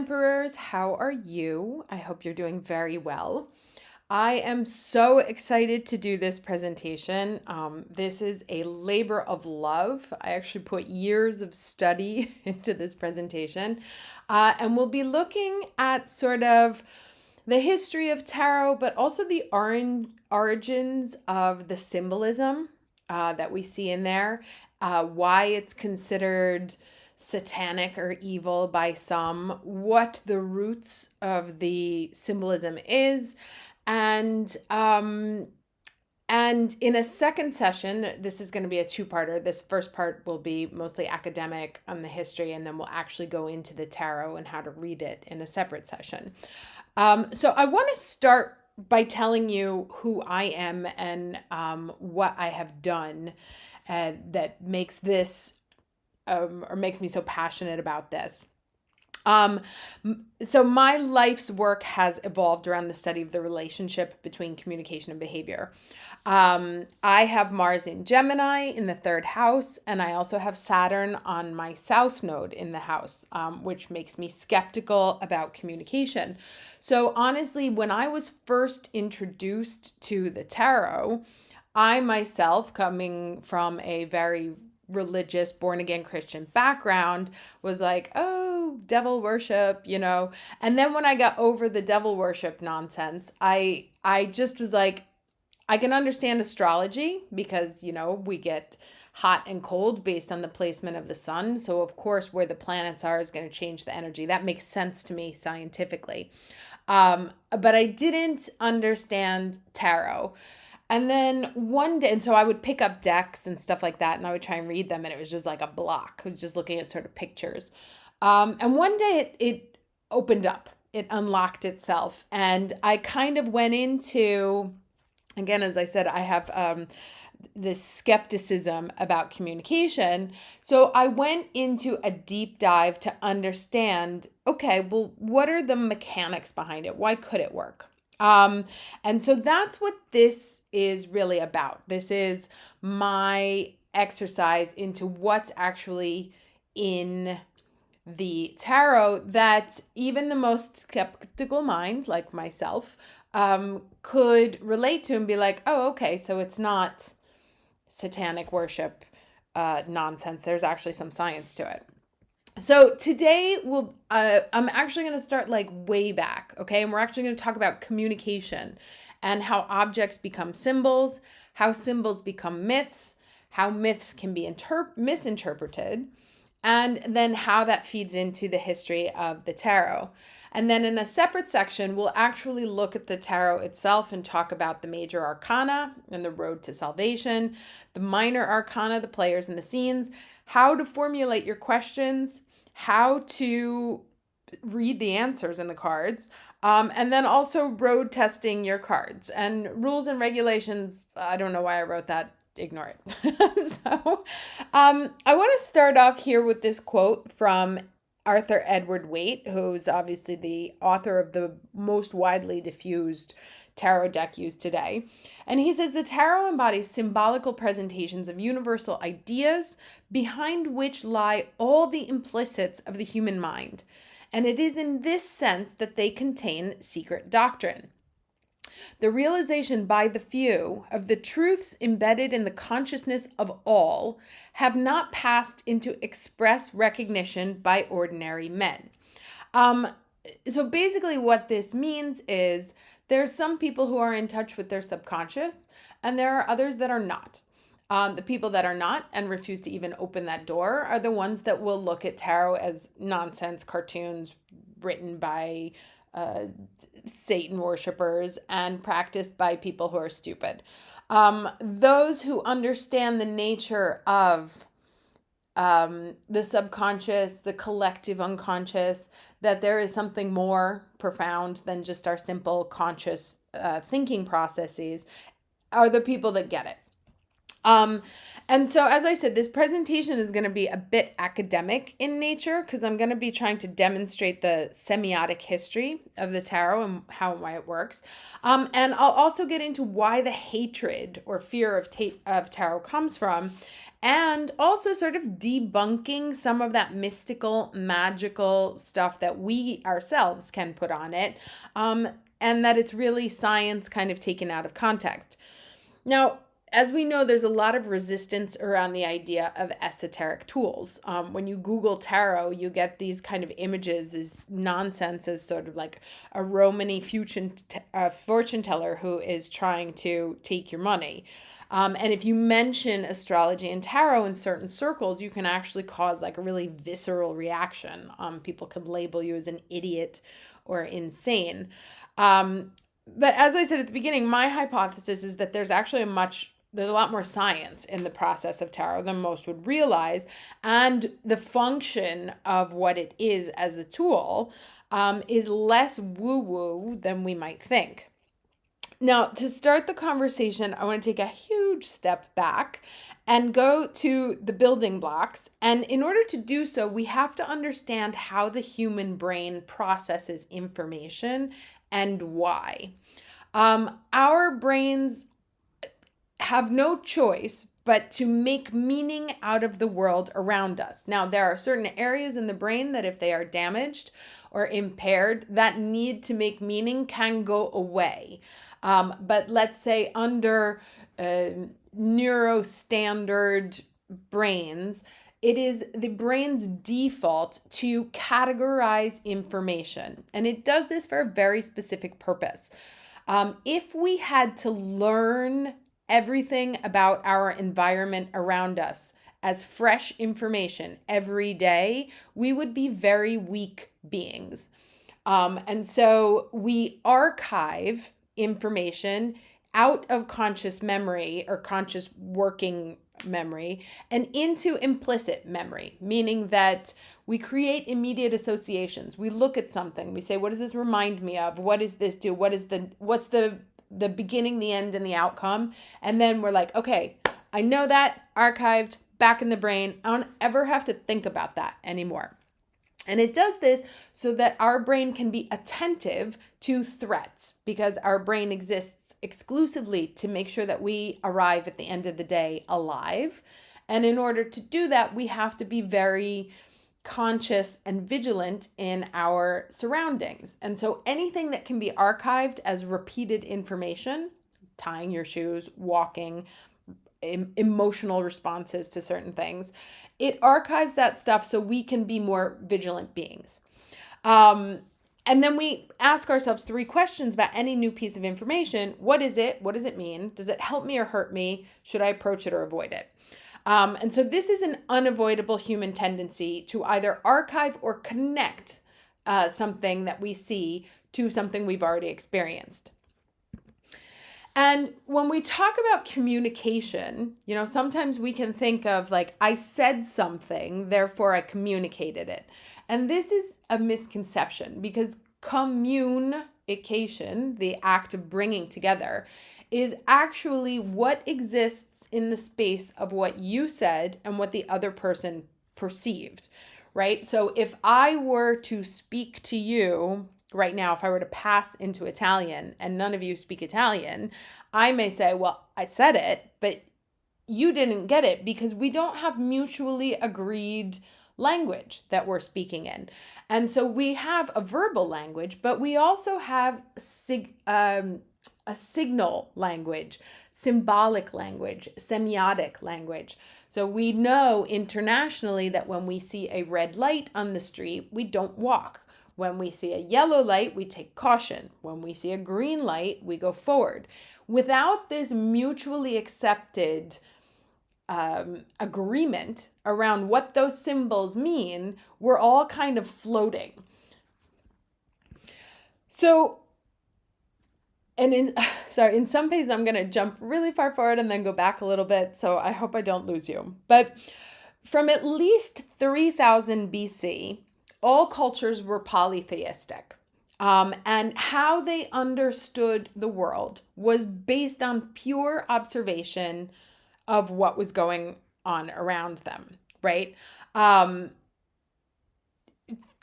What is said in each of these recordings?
Emperors, how are you? I hope you're doing very well. I am so excited to do this presentation. This is a labor of love. I actually put years of study into this presentation. And we'll be looking at sort of the history of tarot, but also the origins of the symbolism that we see in there, why it's considered satanic or evil by some, what the roots of the symbolism is, and in a second session, this is going to be a two-parter. This first part will be mostly academic on the history, and then we'll actually go into the tarot and how to read it in a separate session. So I want to start by telling you who I am and what I have done that makes this or makes me so passionate about this. So my life's work has evolved around the study of the relationship between communication and behavior. I have Mars in Gemini in the third house, and I also have Saturn on my south node in the house, which makes me skeptical about communication. So honestly, when I was first introduced to the tarot, I myself, coming from a very religious, born again Christian background, was like, oh, devil worship, And then when I got over the devil worship nonsense, I just was like, I can understand astrology because, we get hot and cold based on the placement of the sun. So of course, where the planets are is going to change the energy. That makes sense to me scientifically. But I didn't understand tarot. And then one day, and so I would pick up decks and stuff like that, and I would try and read them, and it was just like a block, just looking at sort of pictures. And one day it opened up, it unlocked itself, and I kind of went into, again, as I said, I have this skepticism about communication. So I went into a deep dive to understand, okay, well, what are the mechanics behind it? Why could it work? And so that's what this is really about. This is my exercise into what's actually in the tarot that even the most skeptical mind, like myself, could relate to and be like, oh, okay, so it's not satanic worship nonsense. There's actually some science to it. So today I'm actually going to start like way back, okay? And we're actually going to talk about communication and how objects become symbols, how symbols become myths, how myths can be misinterpreted, and then how that feeds into the history of the tarot. And then in a separate section, we'll actually look at the tarot itself and talk about the major arcana and the road to salvation, the minor arcana, the players and the scenes, how to formulate your questions, how to read the answers in the cards, and then also road testing your cards and rules and regulations. I don't know why I wrote that. Ignore it. So I want to start off here with this quote from Arthur Edward Waite, who's obviously the author of the most widely diffused tarot deck used today. And he says the tarot embodies symbolical presentations of universal ideas behind which lie all the implicits of the human mind. And it is in this sense that they contain secret doctrine. The realization by the few of the truths embedded in the consciousness of all have not passed into express recognition by ordinary men. So basically what this means is there's some people who are in touch with their subconscious, and there are others that are not. The people that are not and refuse to even open that door are the ones that will look at tarot as nonsense cartoons written by Satan worshipers and practiced by people who are stupid. Those who understand the nature of the subconscious, the collective unconscious, that there is something more profound than just our simple conscious thinking processes, are the people that get it. And so, as I said, this presentation is going to be a bit academic in nature because I'm going to be trying to demonstrate the semiotic history of the tarot and how and why it works. And I'll also get into why the hatred or fear of tarot comes from, and also sort of debunking some of that mystical, magical stuff that we ourselves can put on it, and that it's really science kind of taken out of context. Now, as we know, there's a lot of resistance around the idea of esoteric tools. When you Google tarot, you get these kind of images, this nonsense as sort of like a Romany fortune teller who is trying to take your money. And if you mention astrology and tarot in certain circles, you can actually cause like a really visceral reaction. People can label you as an idiot or insane. But as I said at the beginning, my hypothesis is that there's actually there's a lot more science in the process of tarot than most would realize. And the function of what it is as a tool is less woo-woo than we might think. Now, to start the conversation, I want to take a huge step back and go to the building blocks. And in order to do so, we have to understand how the human brain processes information and why. Our brains have no choice but to make meaning out of the world around us. Now, there are certain areas in the brain that if they are damaged or impaired, that need to make meaning can go away. But let's say under neurostandard brains, it is the brain's default to categorize information. And it does this for a very specific purpose. If we had to learn everything about our environment around us as fresh information every day, we would be very weak beings. And so we archive information out of conscious memory or conscious working memory and into implicit memory, meaning that we create immediate associations. We look at something, we say, what does this remind me of? What does this do? What's the beginning, the end, and the outcome? And then we're like, okay, I know that, archived, back in the brain. I don't ever have to think about that anymore. And it does this so that our brain can be attentive to threats, because our brain exists exclusively to make sure that we arrive at the end of the day alive. And in order to do that, we have to be very conscious and vigilant in our surroundings. And so anything that can be archived as repeated information, tying your shoes, walking, emotional responses to certain things, it archives that stuff so we can be more vigilant beings. And then we ask ourselves 3 questions about any new piece of information. What is it? What does it mean? Does it help me or hurt me? Should I approach it or avoid it? And so this is an unavoidable human tendency to either archive or connect something that we see to something we've already experienced. And when we talk about communication, sometimes we can think of like, I said something, therefore I communicated it. And this is a misconception, because communication, the act of bringing together, is actually what exists in the space of what you said and what the other person perceived, right? So if I were to speak to you right now, if I were to pass into Italian and none of you speak Italian, I may say, well, I said it, but you didn't get it, because we don't have mutually agreed language that we're speaking in. And so we have a verbal language, but we also have a signal language, symbolic language, semiotic language. So we know internationally that when we see a red light on the street, we don't walk. When we see a yellow light, we take caution. When we see a green light, we go forward. Without this mutually accepted agreement around what those symbols mean, we're all kind of floating. So, and in some cases, I'm going to jump really far forward and then go back a little bit. So I hope I don't lose you. But from at least 3000 BC, all cultures were polytheistic. And how they understood the world was based on pure observation of what was going on around them, right?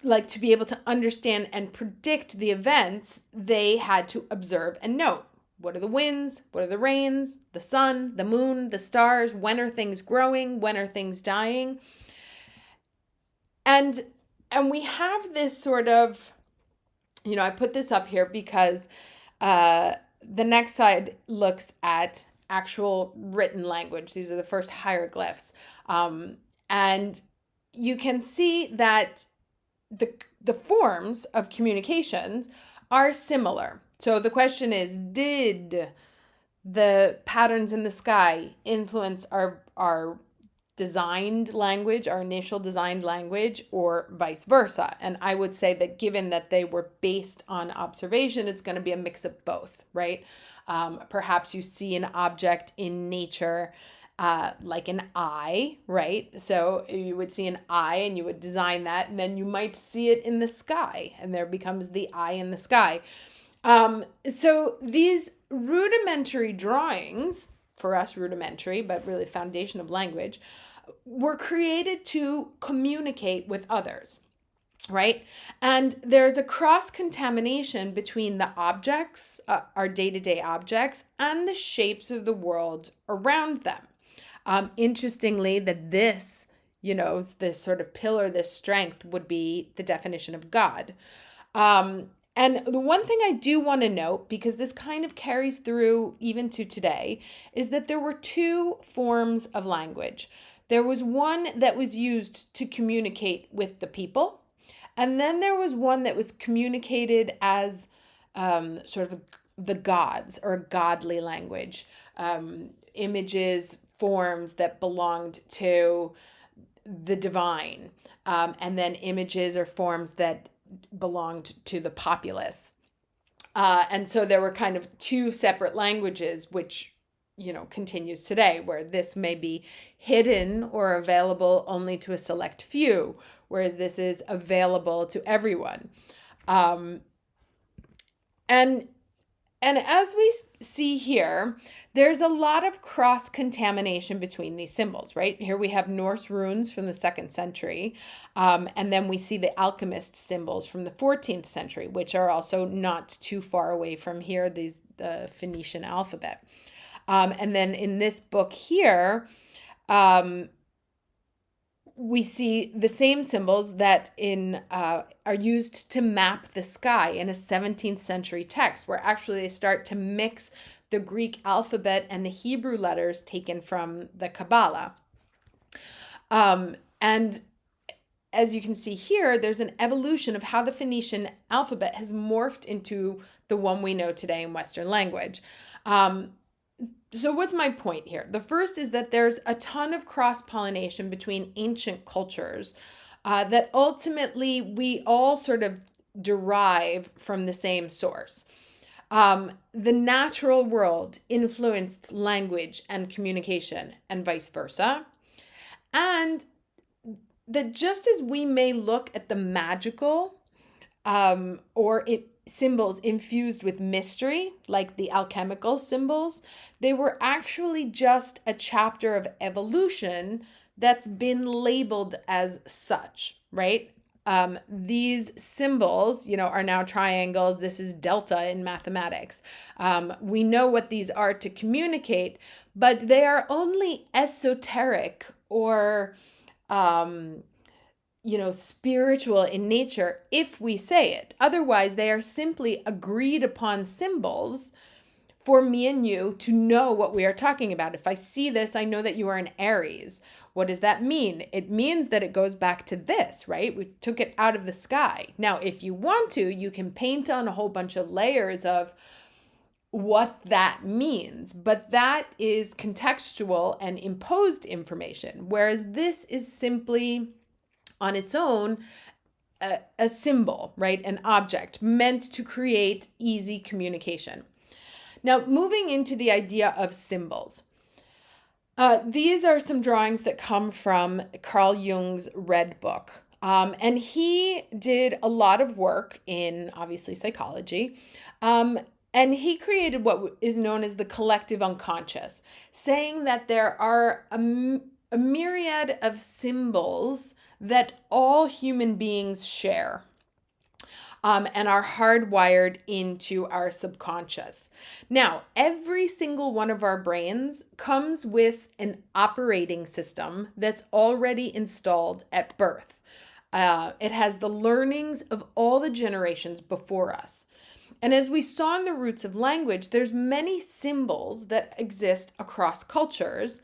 Like, to be able to understand and predict the events, they had to observe and note. What are the winds? What are the rains? The sun, the moon, the stars? When are things growing? When are things dying? And we have this sort of, I put this up here because the next slide looks at actual written language. These are the first hieroglyphs. And you can see that the forms of communications are similar. So the question is, did the patterns in the sky influence our designed language, our initial designed language, or vice versa? And I would say that given that they were based on observation, it's going to be a mix of both, right? Perhaps you see an object in nature, like an eye, right? So you would see an eye and you would design that, and then you might see it in the sky, and there becomes the eye in the sky. So these rudimentary drawings, for us rudimentary, but really foundation of language, were created to communicate with others, right? And there's a cross-contamination between the objects, our day-to-day objects, and the shapes of the world around them. Interestingly, that this, this sort of pillar, this strength would be the definition of God. And the one thing I do want to note, because this kind of carries through even to today, is that there were two forms of language. There was one that was used to communicate with the people, and then there was one that was communicated as sort of the gods, or godly language, images, forms that belonged to the divine, and then images or forms that belonged to the populace. And so there were kind of two separate languages, which, continues today, where this may be hidden or available only to a select few, whereas this is available to everyone. And as we see here, there's a lot of cross-contamination between these symbols, right? Here we have Norse runes from the 2nd century, and then we see the alchemist symbols from the 14th century, which are also not too far away from here, the Phoenician alphabet. And then in this book here, we see the same symbols that are used to map the sky in a 17th century text, where actually they start to mix the Greek alphabet and the Hebrew letters taken from the Kabbalah. And as you can see here, there's an evolution of how the Phoenician alphabet has morphed into the one we know today in Western language. So what's my point here? The first is that there's a ton of cross-pollination between ancient cultures that ultimately we all sort of derive from the same source. The natural world influenced language and communication, and vice versa. And that just as we may look at the magical symbols infused with mystery, like the alchemical symbols, they were actually just a chapter of evolution that's been labeled as such, right? These symbols, are now triangles. This is delta in mathematics. We know what these are to communicate, but they are only esoteric or spiritual in nature if we say it. Otherwise, they are simply agreed upon symbols for me and you to know what we are talking about. If I see this, I know that you are an Aries. What does that mean? It means that it goes back to this, right? We took it out of the sky. Now, if you want to, you can paint on a whole bunch of layers of what that means, but that is contextual and imposed information, whereas this is simply on its own a symbol, right? An object meant to create easy communication. Now, moving into the idea of symbols. These are some drawings that come from Carl Jung's Red Book. And he did a lot of work in, obviously, psychology. And he created what is known as the collective unconscious, saying that there are a myriad of symbols that all human beings share. and are hardwired into our subconscious. Now, every single one of our brains comes with an operating system that's already installed at birth. It has the learnings of all the generations before us. And as we saw in the roots of language, there's many symbols that exist across cultures.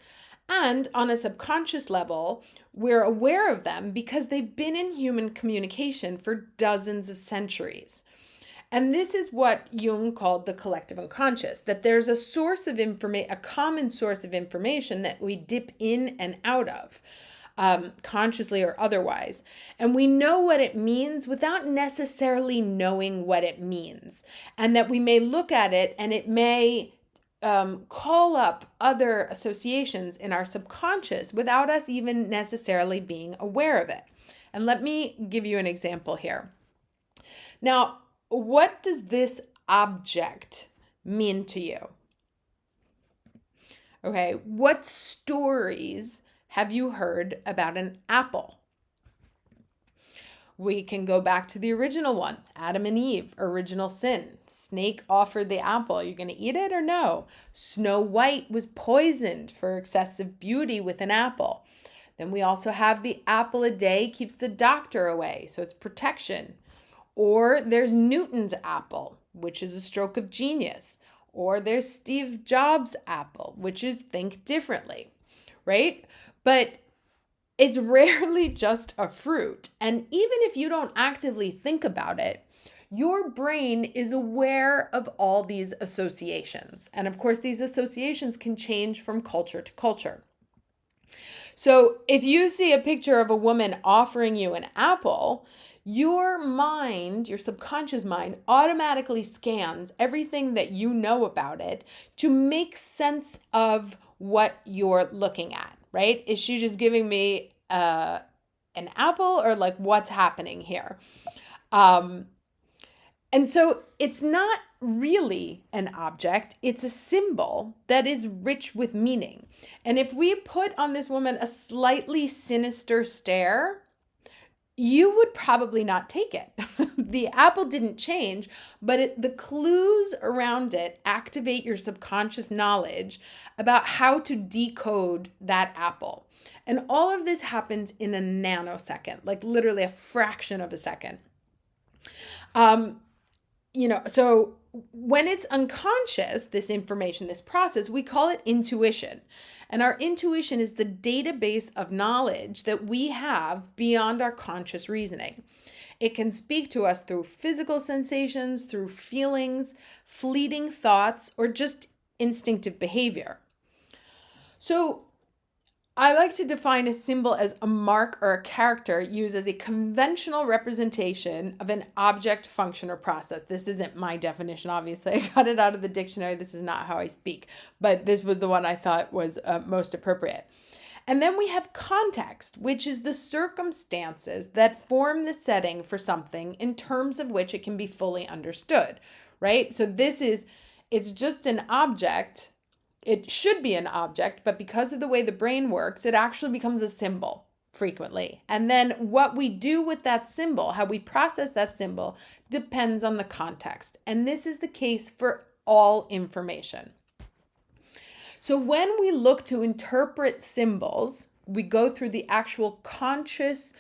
And on a subconscious level, we're aware of them because they've been in human communication for dozens of centuries. And this is what Jung called the collective unconscious, that there's a source of information, a common source of information that we dip in and out of, consciously or otherwise. And we know what it means without necessarily knowing what it means. And that we may look at it and it may call up other associations in our subconscious without us even necessarily being aware of it. And let me give you an example here. Now, what does this object mean to you? Okay, what stories have you heard about an apple? We can go back to the original one, Adam and Eve, original sin. Snake offered the apple. Are you going to eat it or no? Snow White was poisoned for excessive beauty with an apple. Then we also have the apple a day keeps the doctor away, so it's protection. Or there's Newton's apple, which is a stroke of genius. Or there's Steve Jobs' apple, which is think differently, right? But it's rarely just a fruit. And even if you don't actively think about it, your brain is aware of all these associations. And of course, these associations can change from culture to culture. So if you see a picture of a woman offering you an apple, your mind, your subconscious mind, automatically scans everything that you know about it to make sense of what you're looking at, right? Is she just giving me an apple, or like what's happening here? And so it's not really an object, it's a symbol that is rich with meaning. And if we put on this woman a slightly sinister stare, you would probably not take it. The apple didn't change, but the clues around it activate your subconscious knowledge about how to decode that apple. And all of this happens in a nanosecond, like literally a fraction of a second. So when it's unconscious, this information, this process, we call it intuition. And our intuition is the database of knowledge that we have beyond our conscious reasoning. It can speak to us through physical sensations, through feelings, fleeting thoughts, or just instinctive behavior. So I like to define a symbol as a mark or a character used as a conventional representation of an object, function, or process. This isn't my definition, obviously. I got it out of the dictionary. This is not how I speak, but this was the one I thought was most appropriate. And then we have context, which is the circumstances that form the setting for something in terms of which it can be fully understood, right? So it's just an object. It should be an object, but because of the way the brain works, it actually becomes a symbol frequently. And then what we do with that symbol, how we process that symbol, depends on the context. And this is the case for all information. So when we look to interpret symbols, we go through the actual conscious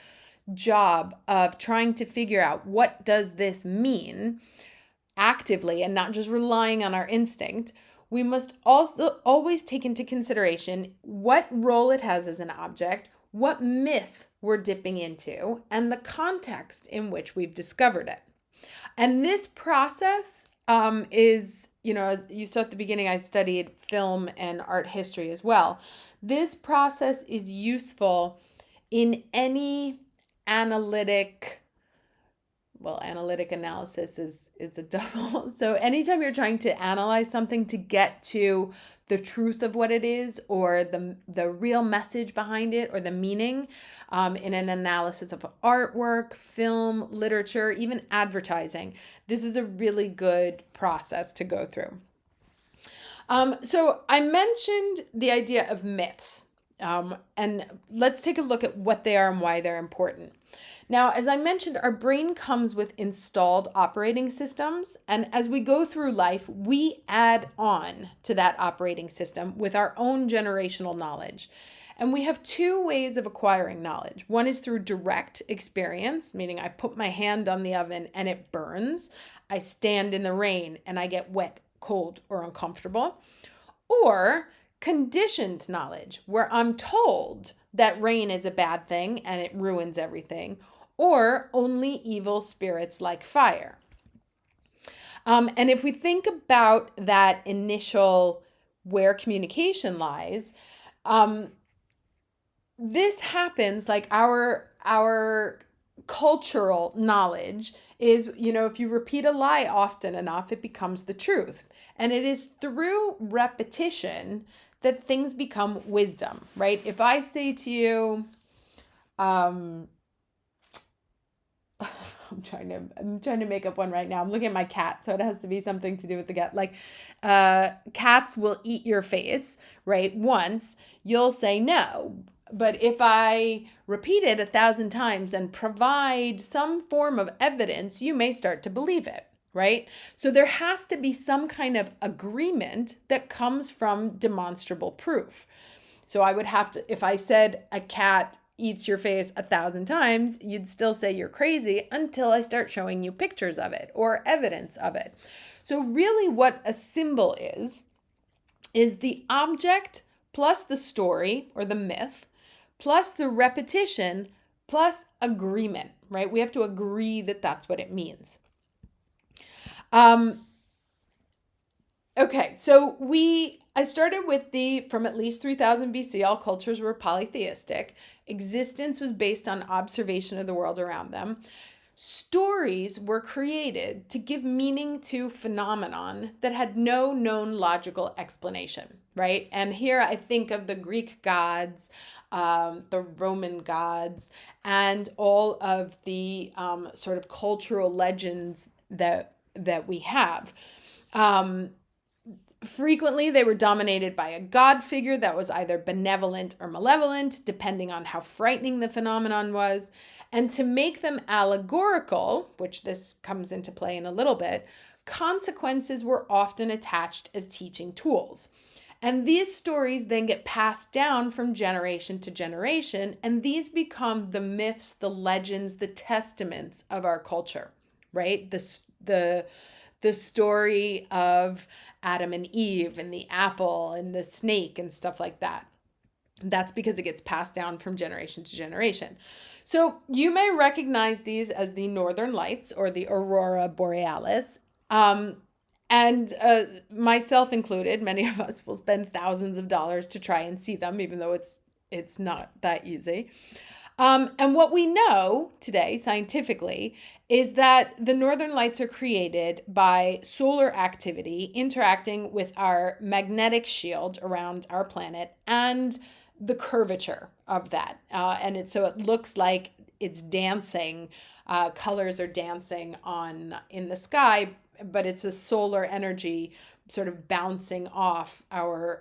job of trying to figure out what does this mean actively and not just relying on our instinct. We must also always take into consideration what role it has as an object, what myth we're dipping into, and the context in which we've discovered it. And this process is, as you saw at the beginning, I studied film and art history as well. This process is useful in any analytic analysis is a double. So anytime you're trying to analyze something to get to the truth of what it is, or the real message behind it, or the meaning, in an analysis of artwork, film, literature, even advertising, this is a really good process to go through. So I mentioned the idea of myths, and let's take a look at what they are and why they're important. Now, as I mentioned, our brain comes with installed operating systems. And as we go through life, we add on to that operating system with our own generational knowledge. And we have two ways of acquiring knowledge. One is through direct experience, meaning I put my hand on the oven and it burns. I stand in the rain and I get wet, cold, or uncomfortable. Or conditioned knowledge, where I'm told that rain is a bad thing and it ruins everything, or only evil spirits like fire. And if we think about that initial where communication lies, this happens like our cultural knowledge is, if you repeat a lie often enough, it becomes the truth. And it is through repetition that things become wisdom, right? If I say to you, I'm trying to make up one right now. I'm looking at my cat, so it has to be something to do with the cat. Like, cats will eat your face, right? Once, you'll say no. But if I repeat it 1,000 times and provide some form of evidence, you may start to believe it, right? So there has to be some kind of agreement that comes from demonstrable proof. So I would have to, if I said a cat eats your face 1,000 times, you'd still say you're crazy until I start showing you pictures of it or evidence of it. So really what a symbol is the object plus the story or the myth, plus the repetition, plus agreement, right? We have to agree that that's what it means. Okay, so I started with from at least 3000 BC, all cultures were polytheistic. Existence was based on observation of the world around them. Stories were created to give meaning to phenomenon that had no known logical explanation, right? And here I think of the Greek gods, the Roman gods, and all of the sort of cultural legends that we have. Frequently, they were dominated by a god figure that was either benevolent or malevolent, depending on how frightening the phenomenon was. And to make them allegorical, which this comes into play in a little bit, consequences were often attached as teaching tools. And these stories then get passed down from generation to generation, and these become the myths, the legends, the testaments of our culture, right? The story of Adam and Eve and the apple and the snake and stuff like that. That's because it gets passed down from generation to generation. So you may recognize these as the Northern Lights or the Aurora Borealis. And myself included, many of us will spend thousands of dollars to try and see them, even though it's not that easy. And what we know today scientifically is that the northern lights are created by solar activity interacting with our magnetic shield around our planet and the curvature of that. So it looks like it's dancing, colors are dancing in the sky, but it's a solar energy sort of bouncing off our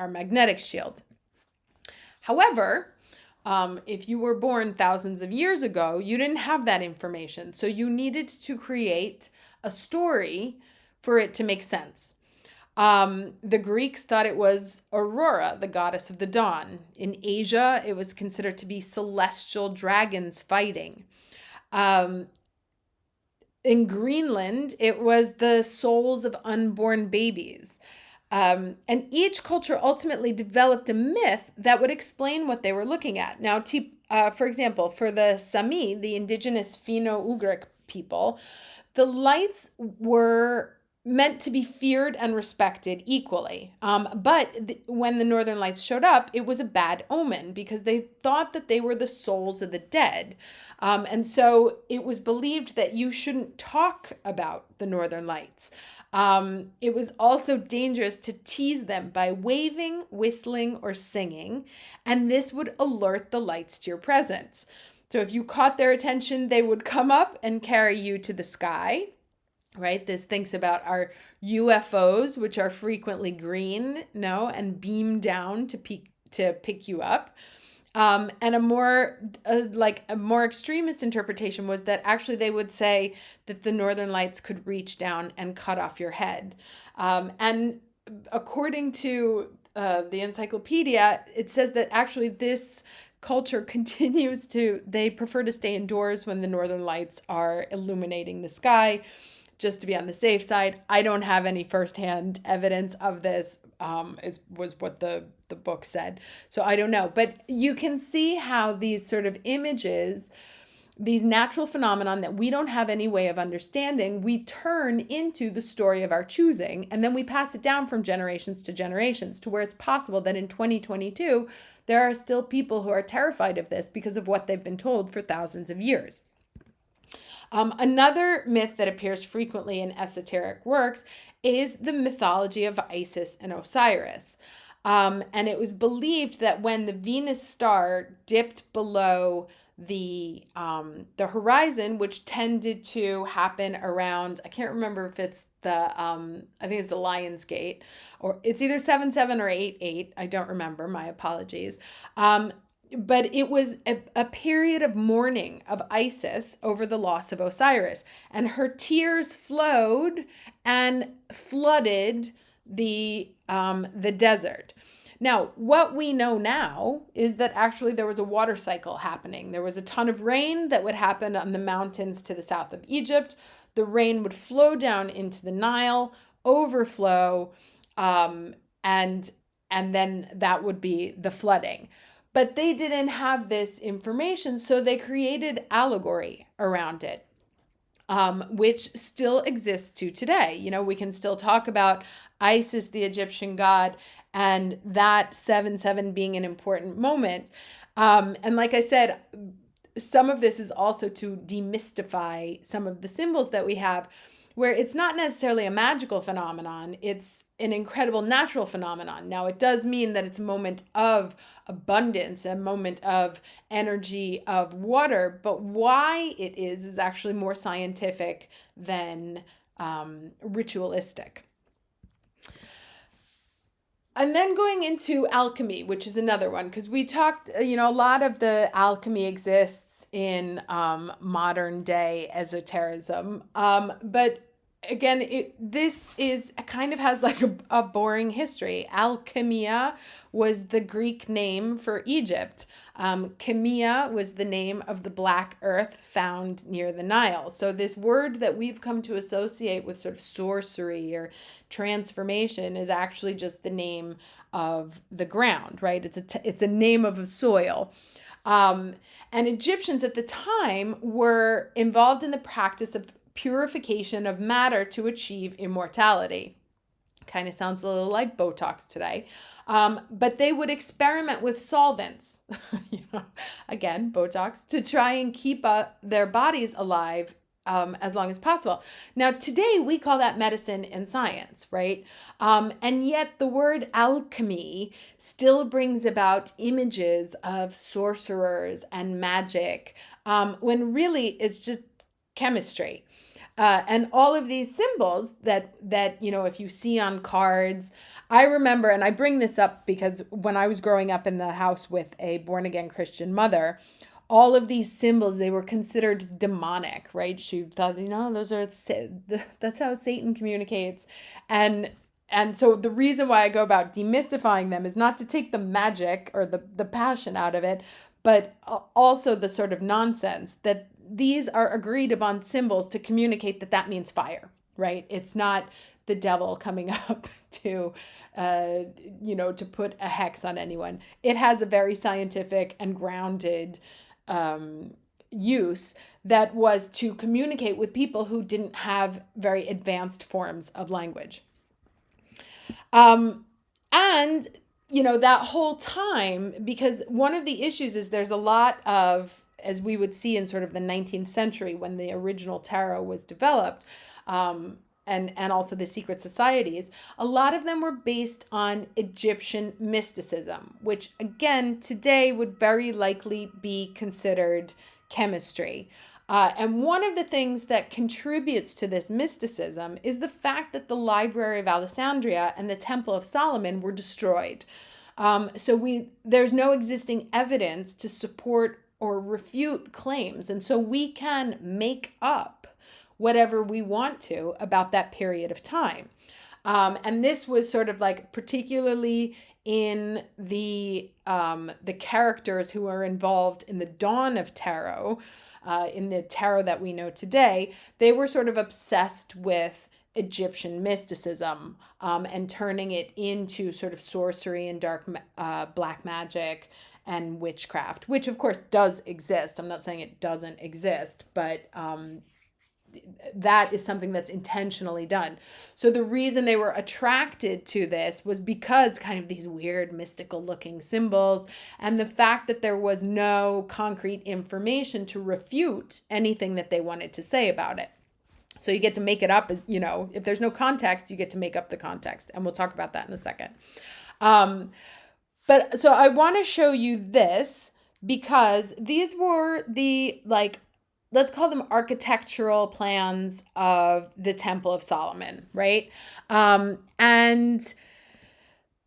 magnetic shield. However, if you were born thousands of years ago, you didn't have that information. So you needed to create a story for it to make sense. The Greeks thought it was Aurora, the goddess of the dawn. In Asia, it was considered to be celestial dragons fighting. In Greenland, it was the souls of unborn babies. And each culture ultimately developed a myth that would explain what they were looking at. Now, for example, for the Sami, the indigenous Finno-Ugric people, the lights were meant to be feared and respected equally. But when the Northern Lights showed up, it was a bad omen because they thought that they were the souls of the dead. And so it was believed that you shouldn't talk about the Northern Lights. It was also dangerous to tease them by waving, whistling, or singing, and this would alert the lights to your presence. So if you caught their attention, they would come up and carry you to the sky, right? This thinks about our UFOs, which are frequently green, and beam down to pick you up. And a more extremist interpretation was that actually they would say that the northern lights could reach down and cut off your head. And according to the encyclopedia, it says that actually this culture continues they prefer to stay indoors when the northern lights are illuminating the sky, just to be on the safe side. I don't have any firsthand evidence of this. It was what the book said. So I don't know. But you can see how these sort of images, these natural phenomenon that we don't have any way of understanding, we turn into the story of our choosing. And then we pass it down from generations to generations to where it's possible that in 2022, there are still people who are terrified of this because of what they've been told for thousands of years. Another myth that appears frequently in esoteric works is the mythology of Isis and Osiris. And it was believed that when the Venus star dipped below the horizon, which tended to happen around, I can't remember if it's I think it's the Lion's Gate, or it's either 7/7 or 8/8. I don't remember. My apologies. But it was a period of mourning of Isis over the loss of Osiris, and her tears flowed and flooded the desert. Now, what we know now is that actually there was a water cycle happening. There was a ton of rain that would happen on the mountains to the south of Egypt. The rain would flow down into the Nile, overflow, and then that would be the flooding. But they didn't have this information, so they created allegory around it, which still exists to today. You know, we can still talk about Isis, the Egyptian god, and that 7/7 being an important moment. And like I said, some of this is also to demystify some of the symbols that we have, where it's not necessarily a magical phenomenon, it's an incredible natural phenomenon. Now, it does mean that it's a moment of abundance, a moment of energy, of water, but why it is actually more scientific than ritualistic. And then going into alchemy, which is another one, because we talked, a lot of the alchemy exists in modern day esotericism. But again, this is kind of has like a boring history. Alchemia was the Greek name for Egypt. Chemia was the name of the black earth found near the Nile. So this word that we've come to associate with sort of sorcery or transformation is actually just the name of the ground, right? It's a name of a soil. And Egyptians at the time were involved in the practice of purification of matter to achieve immortality. Kind of sounds a little like Botox today. But they would experiment with solvents, again, Botox, to try and keep their bodies alive as long as possible. Now, today we call that medicine and science, right? And yet the word alchemy still brings about images of sorcerers and magic, when really it's just chemistry. And all of these symbols that if you see on cards, I remember, and I bring this up because when I was growing up in the house with a born-again Christian mother, all of these symbols, they were considered demonic, right? She thought, that's how Satan communicates. And so the reason why I go about demystifying them is not to take the magic or the passion out of it, but also the sort of nonsense that these are agreed upon symbols to communicate that means fire, right? It's not the devil coming up to put a hex on anyone. It has a very scientific and grounded use that was to communicate with people who didn't have very advanced forms of language. And that whole time, because one of the issues is there's a lot of, as we would see in sort of the 19th century when the original tarot was developed, and also the secret societies, a lot of them were based on Egyptian mysticism, which again today would very likely be considered chemistry. And one of the things that contributes to this mysticism is the fact that the Library of Alexandria and the Temple of Solomon were destroyed. So there's no existing evidence to support or refute claims. And so we can make up whatever we want to about that period of time. And this was sort of like particularly in the characters who are involved in the dawn of tarot, in the tarot that we know today. They were sort of obsessed with Egyptian mysticism, and turning it into sort of sorcery and black magic and witchcraft, which of course does exist. I'm not saying it doesn't exist, but that is something that's intentionally done. So the reason they were attracted to this was because kind of these weird mystical looking symbols, and the fact that there was no concrete information to refute anything that they wanted to say about it. So you get to make it up, as if there's no context, you get to make up the context. And we'll talk about that in a second. But so I want to show you this because these were the, let's call them architectural plans of the Temple of Solomon, right? And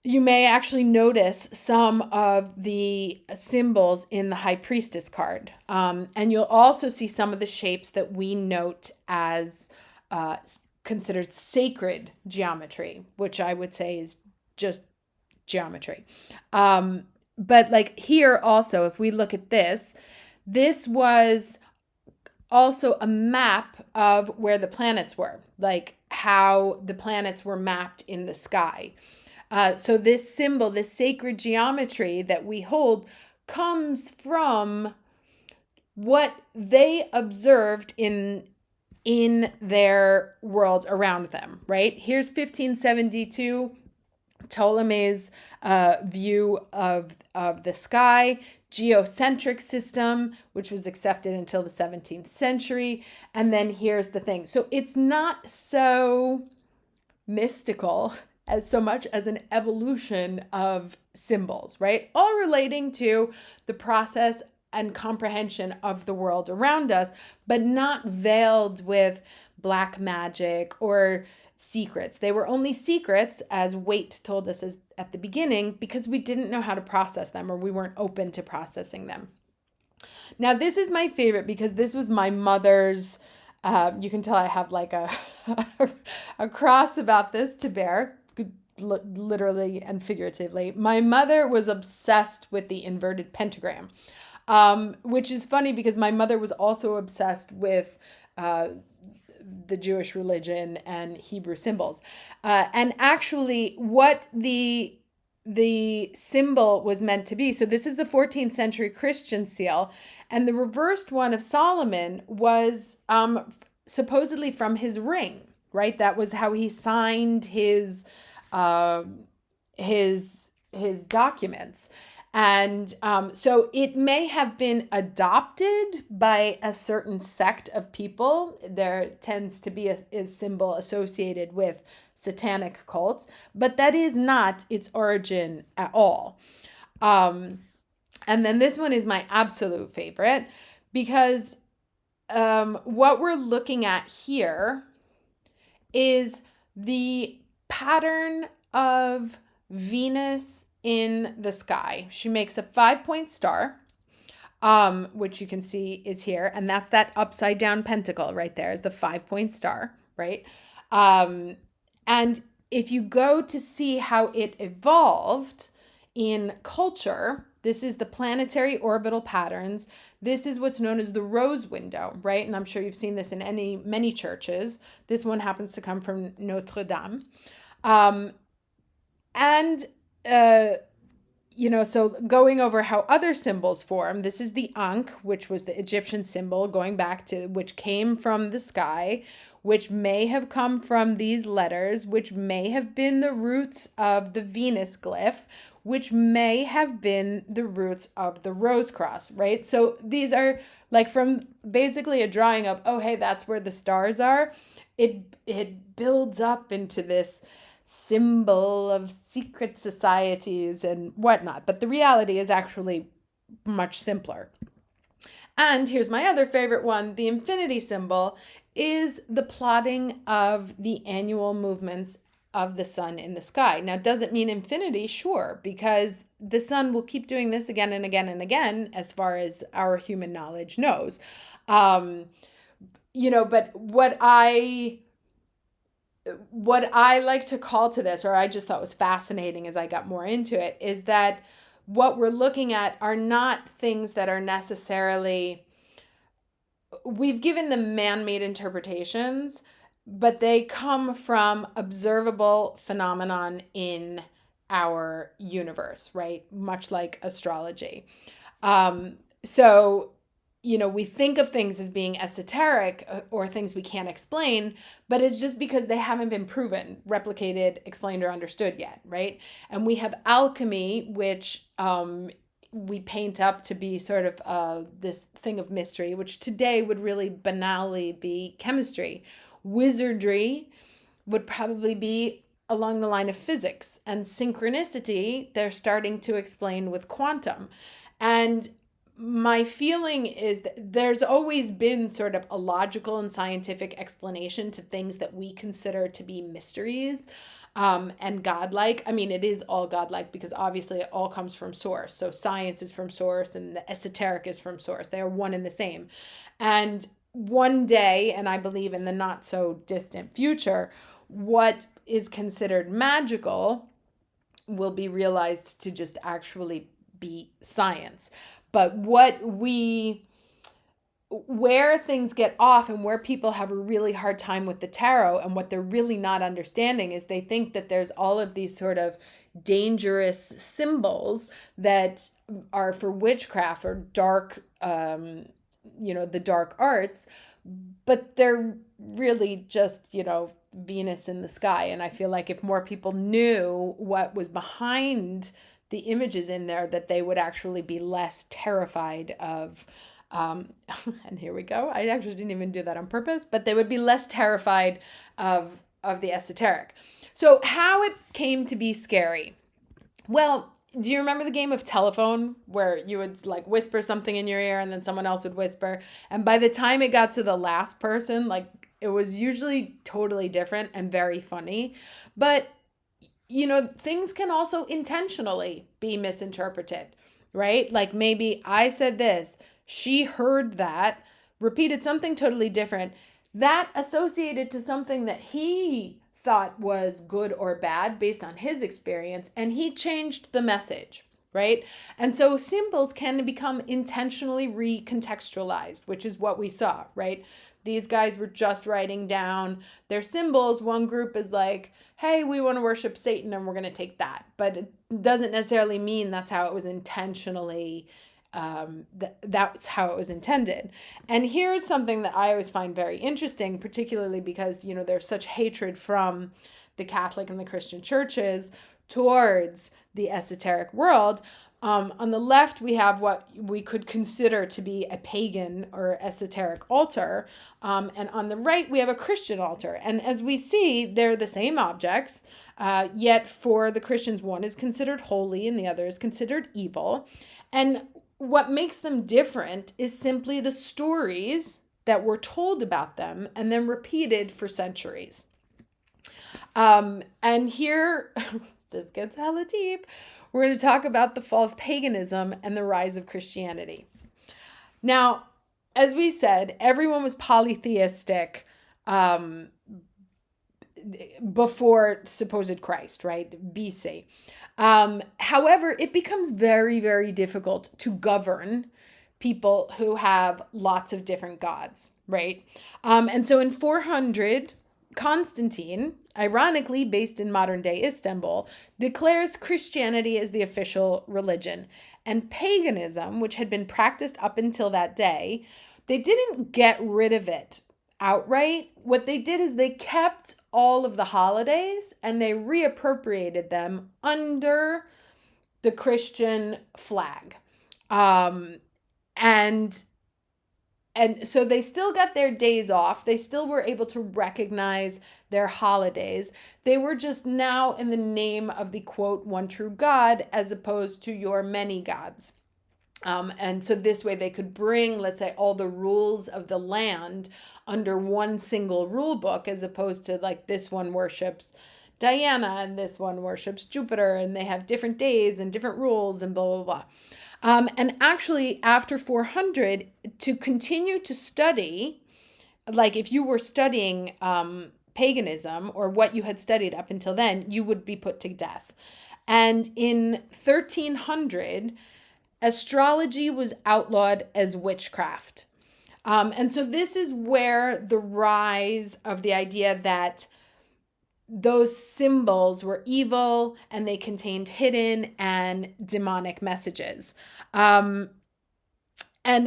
you may actually notice some of the symbols in the High Priestess card. And you'll also see some of the shapes that we note as considered sacred geometry, which I would say is just geometry. But like here also, if we look at this was also a map of where the planets were, like how the planets were mapped in the sky. So this symbol, this sacred geometry that we hold, comes from what they observed in their world around them, right? Here's 1572, Ptolemy's view of the sky, geocentric system, which was accepted until the 17th century. And then here's the thing. So it's not so mystical as so much as an evolution of symbols, right? All relating to the process and comprehension of the world around us, but not veiled with black magic or secrets. They were only secrets, as Waite told us at the beginning, because we didn't know how to process them, or we weren't open to processing them. Now, this is my favorite because this was my mother's, you can tell I have like a cross about this to bear, literally and figuratively. My mother was obsessed with the inverted pentagram, which is funny because my mother was also obsessed with the Jewish religion and Hebrew symbols. And actually what the symbol was meant to be. So this is the 14th century Christian seal, and the reversed one of Solomon was supposedly from his ring, right? That was how he signed his documents. And so it may have been adopted by a certain sect of people. There tends to be a symbol associated with satanic cults, but that is not its origin at all. And then this one is my absolute favorite because what we're looking at here is the pattern of Venus in the sky. She makes a 5-point star, which you can see is here. And that's that upside down pentacle right there is the 5-point star, right? And if you go to see how it evolved in culture, this is the planetary orbital patterns. This is what's known as the rose window, right? And I'm sure you've seen this in many churches. This one happens to come from Notre Dame. So going over how other symbols form, this is the Ankh, which was the Egyptian symbol going back to, which came from the sky, which may have come from these letters, which may have been the roots of the Venus glyph, which may have been the roots of the rose cross, right? So these are like from basically a drawing of, oh, hey, that's where the stars are. It builds up into this symbol of secret societies and whatnot. But the reality is actually much simpler. And here's my other favorite one. The infinity symbol is the plotting of the annual movements of the sun in the sky. Now, does it mean infinity? Sure, because the sun will keep doing this again and again and again, as far as our human knowledge knows. But what I like to call to this, or I just thought was fascinating as I got more into it, is that what we're looking at are not things that are necessarily, we've given them man-made interpretations, but they come from observable phenomenon in our universe, right? Much like astrology. So we think of things as being esoteric or things we can't explain, but it's just because they haven't been proven, replicated, explained, or understood yet, right? And we have alchemy, which we paint up to be sort of this thing of mystery, which today would really banally be chemistry. Wizardry would probably be along the line of physics, and synchronicity they're starting to explain with quantum. And my feeling is that there's always been sort of a logical and scientific explanation to things that we consider to be mysteries and godlike. I mean, it is all godlike because obviously it all comes from source. So science is from source and the esoteric is from source. They are one and the same. And one day, and I believe in the not so distant future, what is considered magical will be realized to just actually be science. But where things get off and where people have a really hard time with the tarot and what they're really not understanding is they think that there's all of these sort of dangerous symbols that are for witchcraft or dark, the dark arts, but they're really just, Venus in the sky. And I feel like if more people knew what was behind the images in there, that they would actually be less terrified of, and here we go. I actually didn't even do that on purpose, but they would be less terrified of the esoteric. So how it came to be scary. Well, do you remember the game of telephone where you would like whisper something in your ear and then someone else would whisper? And by the time it got to the last person, like it was usually totally different and very funny. But things can also intentionally be misinterpreted, right? Like maybe I said this, she heard that, repeated something totally different, that associated to something that he thought was good or bad based on his experience, and he changed the message, right? And so symbols can become intentionally recontextualized, which is what we saw, right? These guys were just writing down their symbols. One group is like, hey, we want to worship Satan and we're going to take that. But it doesn't necessarily mean that's how it was intentionally, that's how it was intended. And here's something that I always find very interesting, particularly because, there's such hatred from the Catholic and the Christian churches towards the esoteric world. On the left, we have what we could consider to be a pagan or esoteric altar. And on the right, we have a Christian altar. And as we see, they're the same objects, yet for the Christians, one is considered holy and the other is considered evil. And what makes them different is simply the stories that were told about them and then repeated for centuries. And here, this gets hella deep. We're going to talk about the fall of paganism and the rise of Christianity. Now, as we said, everyone was polytheistic before supposed Christ, right? BC. However, it becomes very, very difficult to govern people who have lots of different gods, right? And so in 400, Constantine, ironically based in modern-day Istanbul, declares Christianity as the official religion. And paganism, which had been practiced up until that day, they didn't get rid of it outright. What they did is they kept all of the holidays and they reappropriated them under the Christian flag. And so they still got their days off. They still were able to recognize their holidays. They were just now in the name of the, quote, one true God, as opposed to your many gods. And so this way they could bring, let's say, all the rules of the land under one single rule book, as opposed to like this one worships Diana, and this one worships Jupiter, and they have different days and different rules and blah, blah, blah. And actually, after 400, to continue to study, like if you were studying paganism or what you had studied up until then, you would be put to death. And in 1300, astrology was outlawed as witchcraft. And so this is where the rise of the idea that those symbols were evil and they contained hidden and demonic messages. And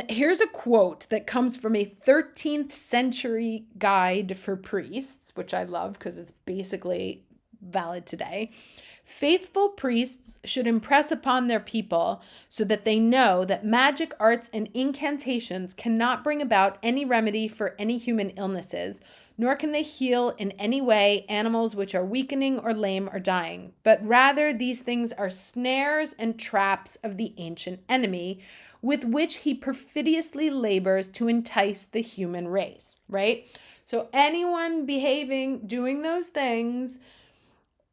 here's a quote that comes from a 13th century guide for priests, which I love because it's basically valid today. Faithful priests should impress upon their people so that they know that magic arts and incantations cannot bring about any remedy for any human illnesses, nor can they heal in any way animals which are weakening or lame or dying, but rather these things are snares and traps of the ancient enemy, with which he perfidiously labors to entice the human race, right? So anyone doing those things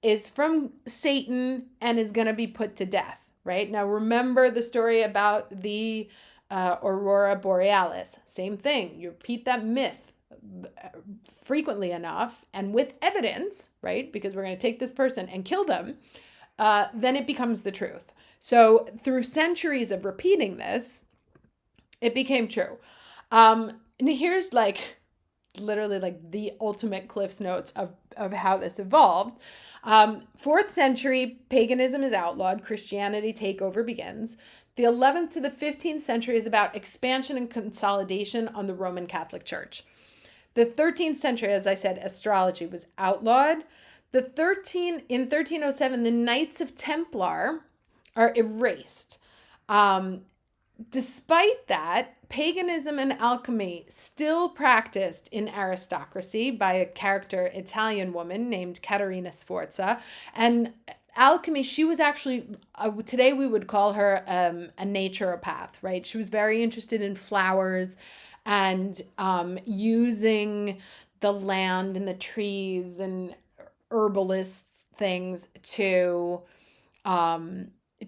is from Satan and is going to be put to death, right? Now, remember the story about the Aurora Borealis. Same thing. You repeat that myth frequently enough and with evidence, right? Because we're going to take this person and kill them, then it becomes the truth. So through centuries of repeating this, it became true. And here's literally the ultimate Cliff's Notes of how this evolved. 4th century, paganism is outlawed. Christianity takeover begins. The 11th to the 15th century is about expansion and consolidation on the Roman Catholic Church. The 13th century, as I said, astrology was outlawed. In 1307, the Knights of Templar are erased. Despite that, paganism and alchemy still practiced in aristocracy by a character Italian woman named Caterina Sforza. And alchemy, she was actually, today we would call her a naturopath, right? She was very interested in flowers and using the land and the trees and herbalists things to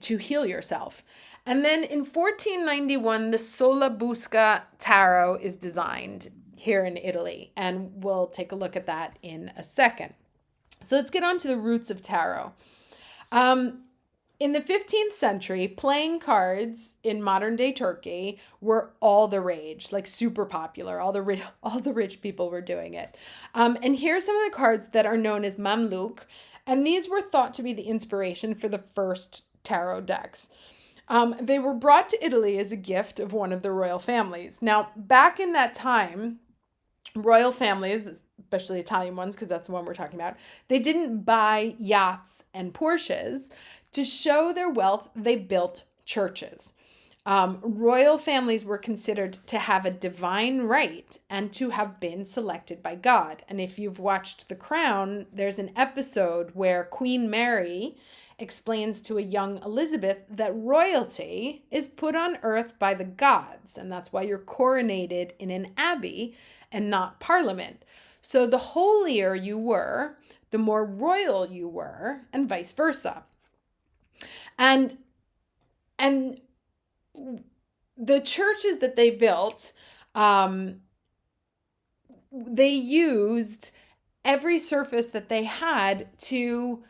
heal yourself. And then in 1491, the Solabusca tarot is designed here in Italy, and we'll take a look at that in a second. So let's get on to the roots of tarot. In the 15th century, playing cards in modern-day Turkey were all the rage, super popular. All the rich people were doing it. And here are some of the cards that are known as Mamluk, and these were thought to be the inspiration for the first tarot decks. They were brought to Italy as a gift of one of the royal families. Now, back in that time, royal families, especially Italian ones, because that's the one we're talking about, they didn't buy yachts and Porsches. To show their wealth, they built churches. Royal families were considered to have a divine right and to have been selected by God. And if you've watched The Crown, there's an episode where Queen Mary explains to a young Elizabeth that royalty is put on earth by the gods, and that's why you're coronated in an abbey and not parliament. So the holier you were, the more royal you were, and vice versa. And the churches that they built, they used every surface that they had to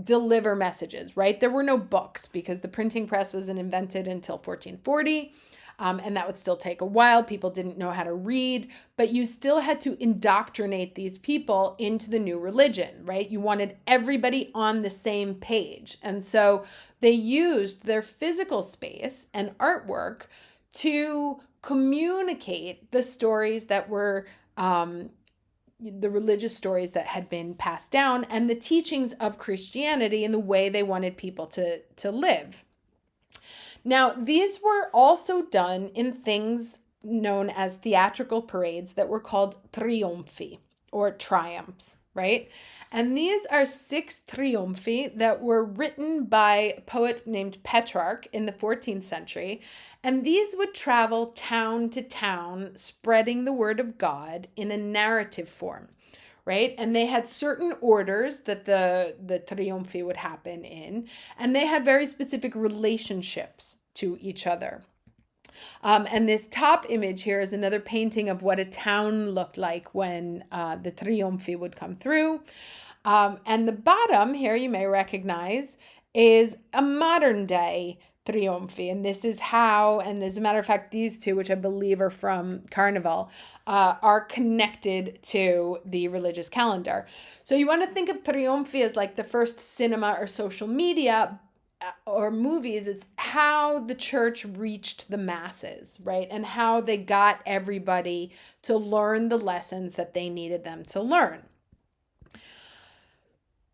deliver messages, right? There were no books because the printing press wasn't invented until 1440. And that would still take a while. People didn't know how to read, but you still had to indoctrinate these people into the new religion, right? You wanted everybody on the same page. And so they used their physical space and artwork to communicate the stories that were the religious stories that had been passed down and the teachings of Christianity and the way they wanted people to live. Now, these were also done in things known as theatrical parades that were called triumphi or triumphs, right? And these are 6 triumphi that were written by a poet named Petrarch in the 14th century. And these would travel town to town, spreading the word of God in a narrative form. right? And they had certain orders that the trionfi would happen in, and they had very specific relationships to each other. And this top image here is another painting of what a town looked like when the trionfi would come through. And the bottom here, you may recognize, is a modern day trionfi. And this is how, and as a matter of fact, these two, which I believe are from Carnival, are connected to the religious calendar. So you want to think of trionfi as like the first cinema or social media or movies. It's how the church reached the masses, right? And how they got everybody to learn the lessons that they needed them to learn.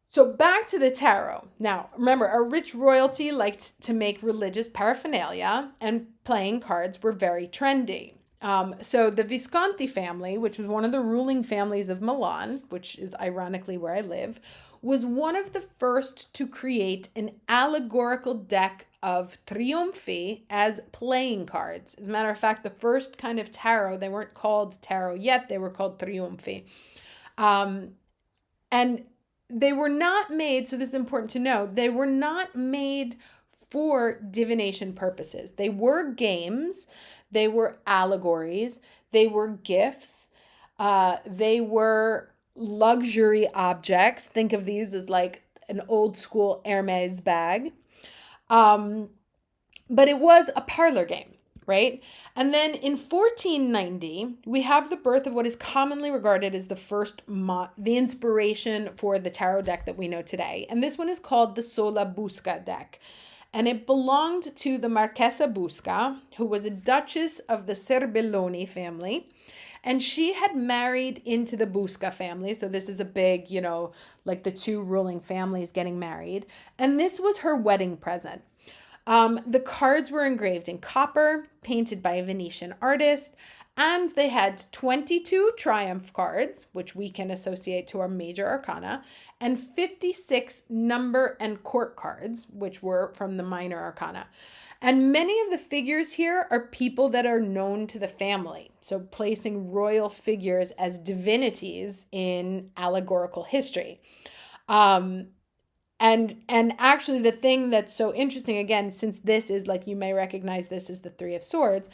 So back to the tarot. Now, remember, our rich royalty liked to make religious paraphernalia, and playing cards were very trendy. So the Visconti family, which was one of the ruling families of Milan, which is ironically where I live, was one of the first to create an allegorical deck of trionfi as playing cards. As a matter of fact, the first kind of tarot, they weren't called tarot yet, they were called trionfi. And they were not made, so this is important to know, they were not made for divination purposes. They were games, they were allegories, they were gifts, they were luxury objects. Think of these as like an old school Hermes bag. But it was a parlor game, right? And then in 1490, we have the birth of what is commonly regarded as the inspiration for the tarot deck that we know today. And this one is called the Sola Busca deck. And it belonged to the Marchesa Busca, who was a duchess of the Serbelloni family. And she had married into the Busca family. So this is a big, like the two ruling families getting married. And this was her wedding present. The cards were engraved in copper, painted by a Venetian artist, and they had 22 triumph cards, which we can associate to our major arcana, and 56 number and court cards, which were from the minor arcana. And many of the figures here are people that are known to the family, so placing royal figures as divinities in allegorical history. And actually the thing that's so interesting, again, since this is like, you may recognize this as the Three of Swords,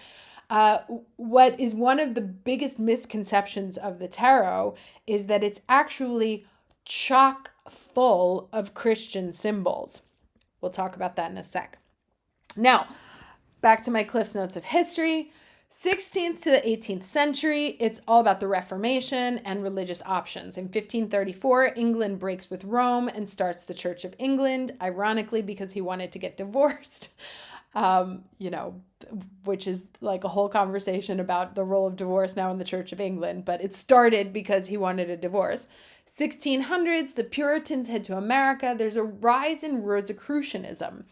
what is one of the biggest misconceptions of the tarot is that it's actually chock full of Christian symbols. We'll talk about that in a sec. Now, back to my Cliff's Notes of history. 16th to the 18th century, it's all about the Reformation and religious options. In 1534, England breaks with Rome and starts the Church of England, ironically because he wanted to get divorced, which is like a whole conversation about the role of divorce now in the Church of England, but it started because he wanted a divorce. 1600s, the Puritans head to America. There's a rise in Rosicrucianism.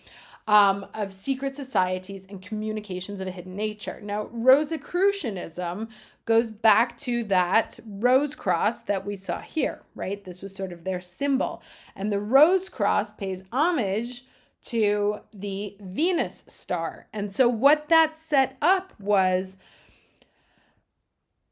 Of secret societies and communications of a hidden nature. Now, Rosicrucianism goes back to that rose cross that we saw here, right? This was sort of their symbol. And the rose cross pays homage to the Venus star. And so what that set up was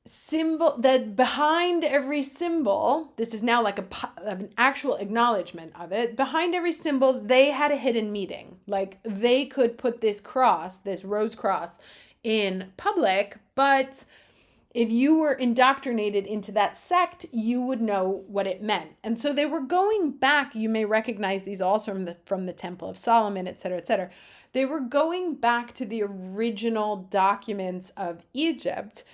symbol that behind every symbol, this is now like an actual acknowledgement of it, behind every symbol they had a hidden meaning. Like they could put this cross, this rose cross, in public, but if you were indoctrinated into that sect, you would know what it meant. And so they were going back, you may recognize these also from the Temple of Solomon, etc., etc. They were going back to the original documents of Egypt,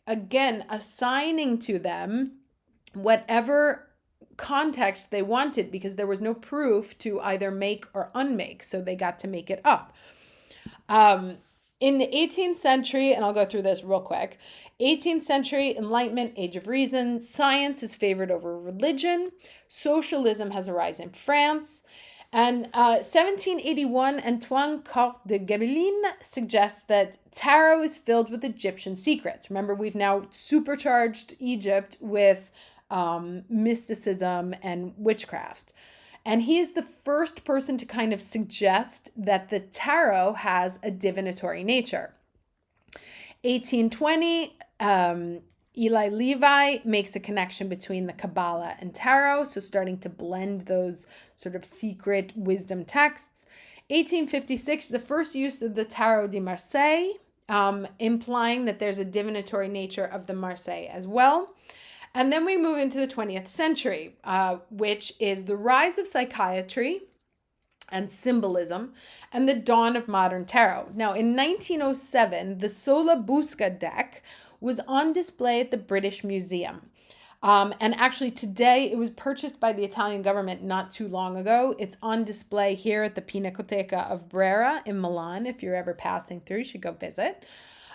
again, assigning to them whatever context they wanted because there was no proof to either make or unmake, so they got to make it up. In the 18th century, and I'll go through this real quick, 18th century, Enlightenment, Age of Reason, science is favored over religion, socialism has a rise in France, and 1781, Antoine Comte de Gébelin suggests that tarot is filled with Egyptian secrets. Remember, we've now supercharged Egypt with mysticism and witchcraft. And he is the first person to kind of suggest that the tarot has a divinatory nature. 1820, Eli Levi makes a connection between the Kabbalah and Tarot, so starting to blend those sort of secret wisdom texts. 1856, the first use of the Tarot de Marseille, implying that there's a divinatory nature of the Marseille as well. And then we move into the 20th century, which is the rise of psychiatry and symbolism and the dawn of modern tarot. Now, in 1907, the Sola Busca deck was on display at the British Museum. And actually today it was purchased by the Italian government not too long ago. It's on display here at the Pinacoteca of Brera in Milan. If you're ever passing through, you should go visit.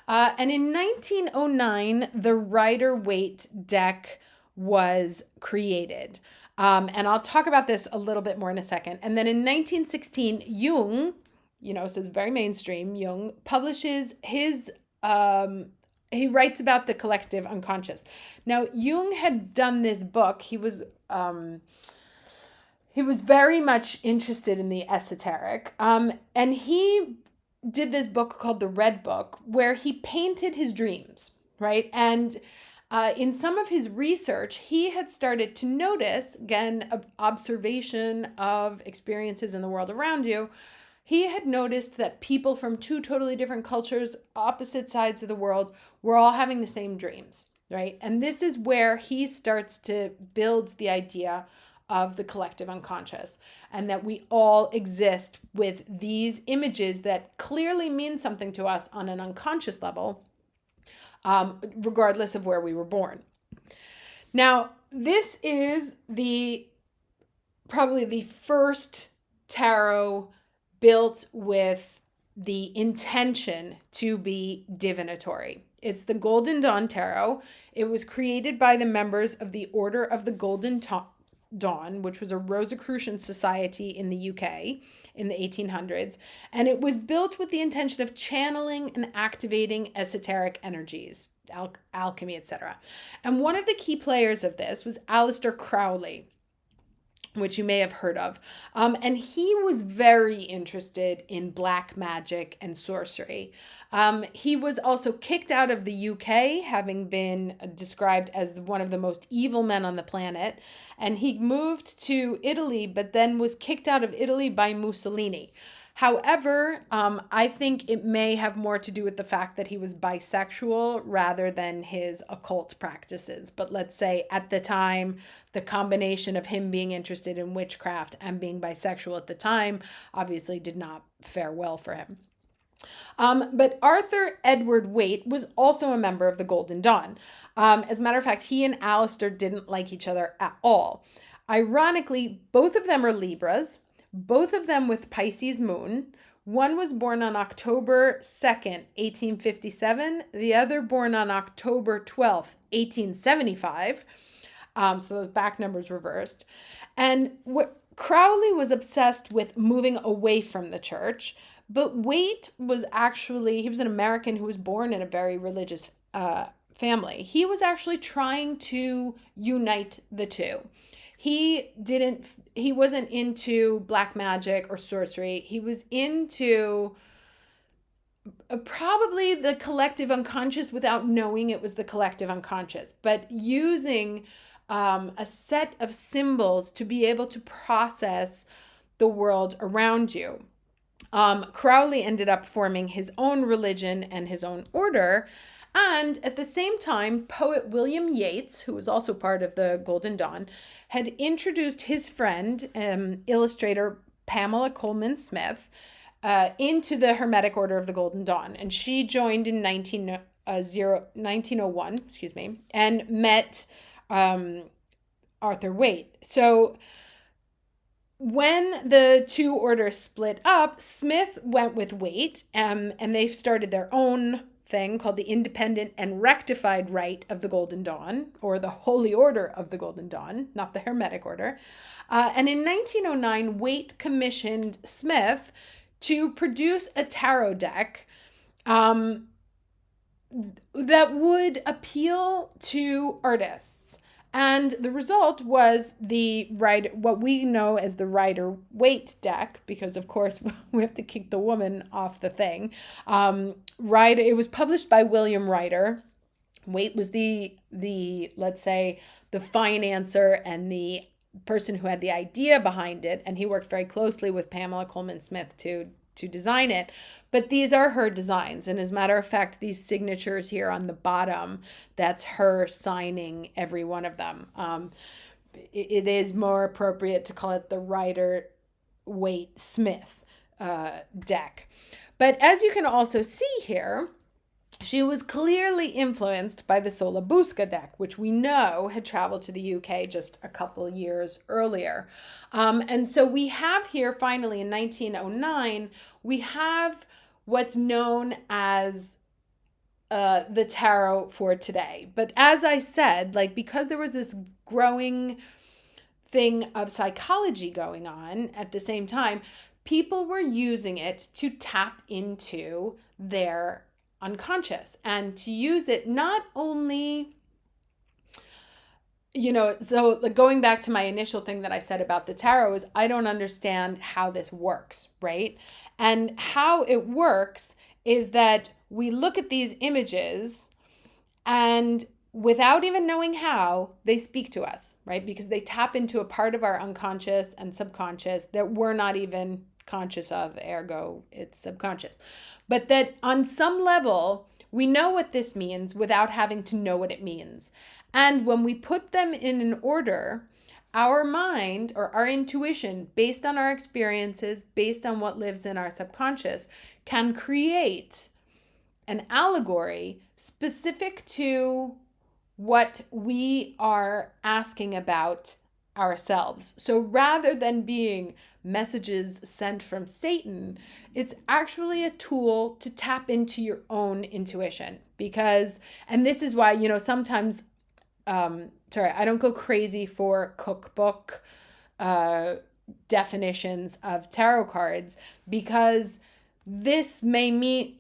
And in 1909, the Rider-Waite deck was created. And I'll talk about this a little bit more in a second. And then in 1916, Jung, so it's very mainstream, Jung publishes his, he writes about the collective unconscious. Now, Jung had done this book. He was very much interested in the esoteric. And he did this book called The Red Book, where he painted his dreams, right? And in some of his research, he had started to notice, again, observation of experiences in the world around you. He had noticed that people from two totally different cultures, opposite sides of the world, were all having the same dreams, right? And this is where he starts to build the idea of the collective unconscious, and that we all exist with these images that clearly mean something to us on an unconscious level, regardless of where we were born. Now, this is probably the first tarot built with the intention to be divinatory. It's the Golden Dawn Tarot. It was created by the members of the Order of the Golden Dawn, which was a Rosicrucian society in the UK in the 1800s. And it was built with the intention of channeling and activating esoteric energies, alchemy, etc. And one of the key players of this was Aleister Crowley, which you may have heard of. And he was very interested in black magic and sorcery. He was also kicked out of the UK, having been described as one of the most evil men on the planet. And he moved to Italy, but then was kicked out of Italy by Mussolini. However, I think it may have more to do with the fact that he was bisexual rather than his occult practices. But let's say at the time, the combination of him being interested in witchcraft and being bisexual at the time obviously did not fare well for him. But Arthur Edward Waite was also a member of the Golden Dawn. As a matter of fact, he and Aleister didn't like each other at all. Ironically, both of them are Libras. Both of them with Pisces moon. One was born on October 2nd, 1857. The other born on October 12th, 1875. So those back numbers reversed. And Crowley was obsessed with moving away from the church. But Waite was he was an American who was born in a very religious family. He was actually trying to unite the two. He wasn't into black magic or sorcery. He was into probably the collective unconscious without knowing it was the collective unconscious, but using a set of symbols to be able to process the world around you. Crowley ended up forming his own religion and his own order. And at the same time, poet William Yeats, who was also part of the Golden Dawn, had introduced his friend, illustrator Pamela Colman Smith, into the Hermetic Order of the Golden Dawn. And she joined in 1901, and met Arthur Waite. So when the two orders split up, Smith went with Waite, and they started their own thing called the Independent and Rectified Rite of the Golden Dawn, or the Holy Order of the Golden Dawn, not the Hermetic Order. And in 1909, Waite commissioned Smith to produce a tarot deck that would appeal to artists. And the result was what we know as the Rider-Waite deck, because of course we have to kick the woman off the thing. It was published by William Rider, Waite was the let's say the financer and the person who had the idea behind it, and he worked very closely with Pamela Coleman Smith to design it. But these are her designs, and as a matter of fact, these signatures here on the bottom, that's her signing every one of them. It is more appropriate to call it the Rider Waite Smith deck. But as you can also see here, she was clearly influenced by the Solabusca deck, which we know had traveled to the UK just a couple years earlier. And so we have here, finally, in 1909, we have what's known as the tarot for today. But as I said, like, because there was this growing thing of psychology going on at the same time, people were using it to tap into their unconscious and to use it not only, so like going back to my initial thing that I said about the tarot is I don't understand how this works, right? And how it works is that we look at these images and without even knowing how, they speak to us, right? Because they tap into a part of our unconscious and subconscious that we're not even conscious of, ergo it's subconscious. But that on some level, we know what this means without having to know what it means. And when we put them in an order, our mind or our intuition, based on our experiences, based on what lives in our subconscious, can create an allegory specific to what we are asking about ourselves. So rather than being messages sent from Satan, it's actually a tool to tap into your own intuition. Because, and this is why, sometimes, I don't go crazy for cookbook definitions of tarot cards, because this may mean,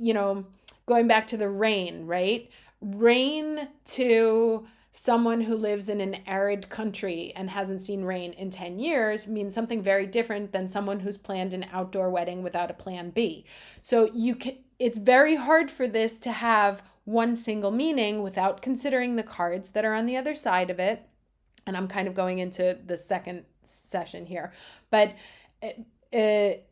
going back to the rain, right? Rain to someone who lives in an arid country and hasn't seen rain in 10 years means something very different than someone who's planned an outdoor wedding without a plan B. So it's very hard for this to have one single meaning without considering the cards that are on the other side of it. And I'm kind of going into the second session here, but it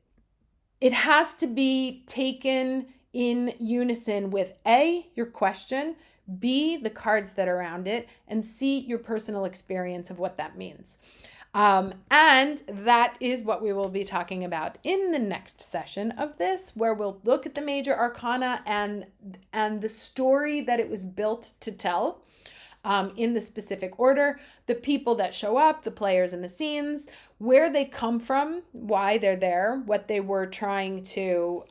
has to be taken in unison with A, your question, B, the cards that are around it, and C, your personal experience of what that means. And that is what we will be talking about in the next session of this, where we'll look at the major arcana and the story that it was built to tell, in the specific order, the people that show up, the players and the scenes, where they come from, why they're there, what they were trying to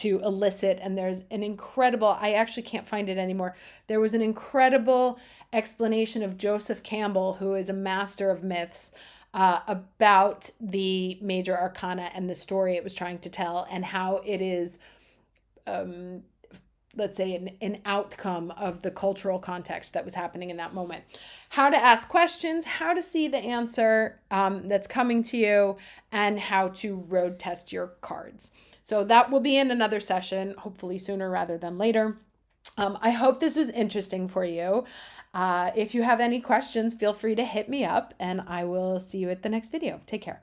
elicit. And there's an incredible, I actually can't find it anymore. There was an incredible explanation of Joseph Campbell, who is a master of myths, about the major arcana and the story it was trying to tell, and how it is, let's say, an outcome of the cultural context that was happening in that moment. How to ask questions, how to see the answer that's coming to you, and how to road test your cards. So that will be in another session, hopefully sooner rather than later. I hope this was interesting for you. If you have any questions, feel free to hit me up, and I will see you at the next video. Take care.